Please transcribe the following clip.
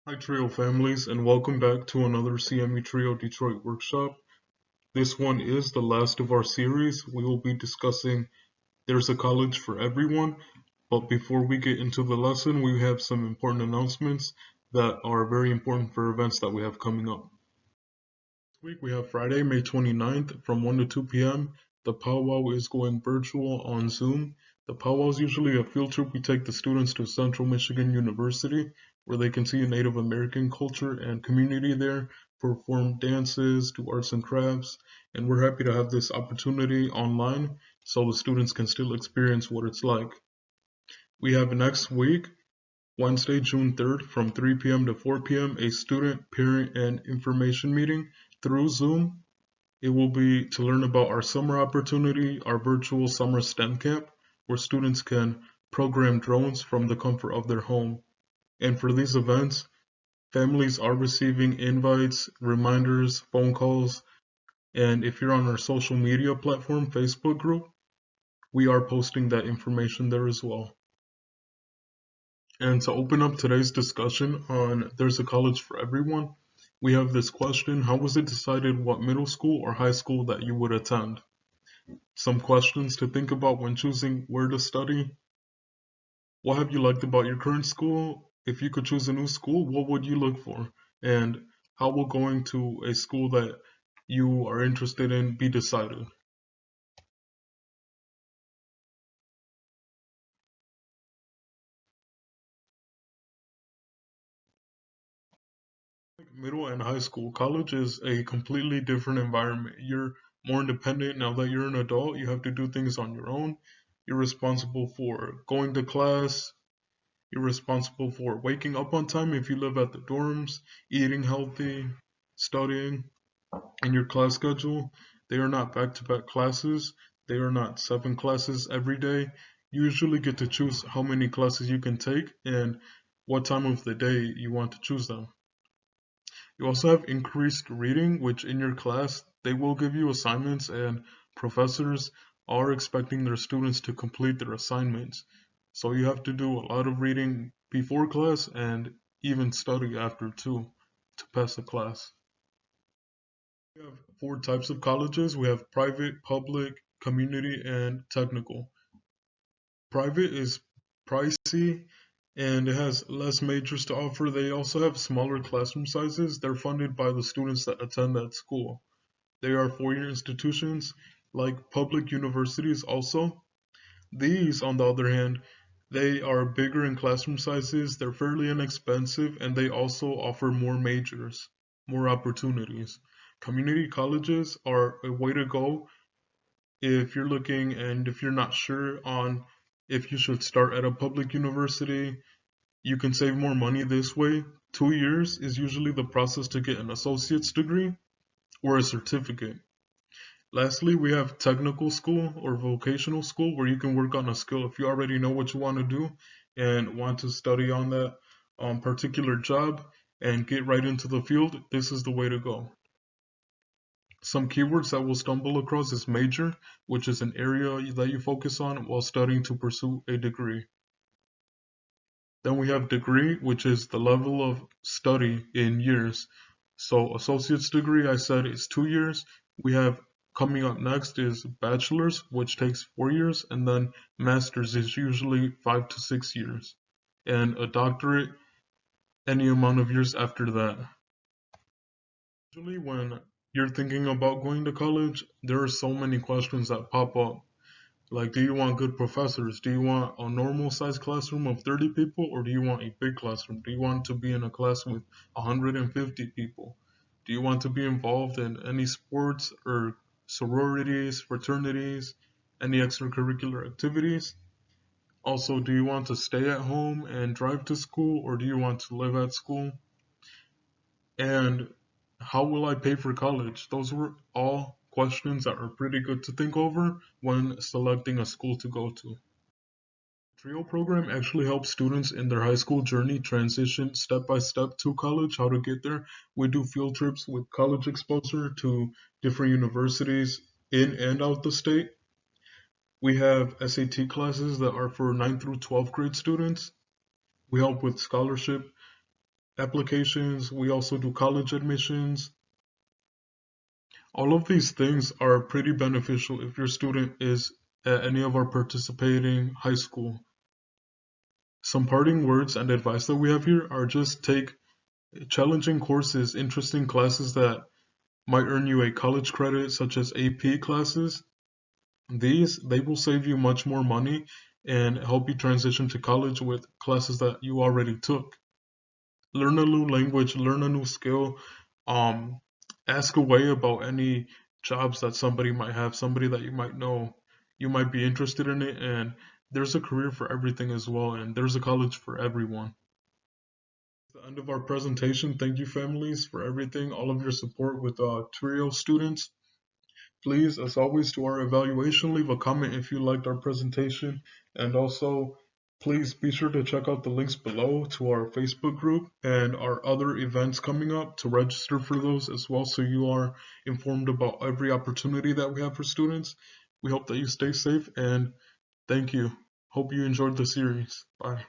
Hi Trio families and welcome back to another CMU Trio Detroit workshop. This one is the last of our series. We will be discussing There's a College for Everyone, but before we get into the lesson we have some important announcements that are very important for events that we have coming up. This week we have Friday, May 29th from 1 to 2 p.m. The Pow Wow is going virtual on Zoom. The Pow Wow is usually a field trip we take the students to Central Michigan University where they can see Native American culture and community there, perform dances, do arts and crafts, and we're happy to have this opportunity online so the students can still experience what it's like. We have next week Wednesday, June 3rd from 3 p.m. to 4 p.m. a student, parent, and information meeting through Zoom. It will be to learn about our summer opportunity, our virtual summer STEM camp, where students can program drones from the comfort of their home. And for these events, families are receiving invites, reminders, phone calls, and if you're on our social media platform, Facebook group, we are posting that information there as well. And to open up today's discussion on There's a College for Everyone, we have this question: how was it decided what middle school or high school that you would attend? Some questions to think about when choosing where to study. What have you liked about your current school? If you could choose a new school, what would you look for? And how will going to a school that you are interested in be decided? Middle and high school. College is a completely different environment. You're more independent now that you're an adult. You have to do things on your own. You're responsible for going to class. You're responsible for waking up on time if you live at the dorms, eating healthy, studying, and your class schedule. They are not back to back classes. They are not 7 classes every day. You usually get to choose how many classes you can take and what time of the day you want to choose them. You also have increased reading, which in your class, they will give you assignments and professors are expecting their students to complete their assignments. So you have to do a lot of reading before class and even study after too to pass the class. We have 4 types of colleges. We have private, public, community, and technical. Private is pricey and it has less majors to offer. They also have smaller classroom sizes. They're funded by the students that attend that school. They are 4-year institutions like public universities also. These, on the other hand, they are bigger in classroom sizes, they're fairly inexpensive, and they also offer more majors, more opportunities. Community colleges are a way to go if you're looking and if you're not sure on if you should start at a public university. You can save more money this way. 2 years is usually the process to get an associate's degree or a certificate. Lastly, we have technical school or vocational school where you can work on a skill if you already know what you want to do and want to study on that particular job and get right into the field. This is the way to go. Some keywords that we'll stumble across is major, which is an area that you focus on while studying to pursue a degree. Then we have degree, which is the level of study in years. So associate's degree, I said, is 2 years. We have coming up next is bachelor's, which takes 4 years, and then master's is usually 5 to 6 years. And a doctorate, any amount of years after that. Usually when you're thinking about going to college, there are so many questions that pop up. Like, do you want good professors? Do you want a normal sized classroom of 30 people, or do you want a big classroom? Do you want to be in a class with 150 people? Do you want to be involved in any sports or sororities, fraternities, any extracurricular activities? Also, do you want to stay at home and drive to school, or do you want to live at school? And how will I pay for college? Those were all questions that are pretty good to think over when selecting a school to go to. TRIO program actually helps students in their high school journey transition step by step to college, how to get there. We do field trips with college exposure to different universities in and out the state. We have SAT classes that are for 9th through 12th grade students. We help with scholarship applications. We also do college admissions. All of these things are pretty beneficial if your student is at any of our participating high school. Some parting words and advice that we have here are just take challenging courses, interesting classes that might earn you a college credit, such as AP classes. They will save you much more money and help you transition to college with classes that you already took. Learn a new language, learn a new skill, um, ask away about any jobs that somebody might have, somebody that you might know, you might be interested in it, and there's a career for everything as well, and there's a college for everyone. At the end of our presentation, thank you families for everything, all of your support with Trio students. Please, as always, to our evaluation, leave a comment if you liked our presentation. And also, please be sure to check out the links below to our Facebook group and our other events coming up to register for those as well so you are informed about every opportunity that we have for students. We hope that you stay safe and thank you. Hope you enjoyed the series. Bye.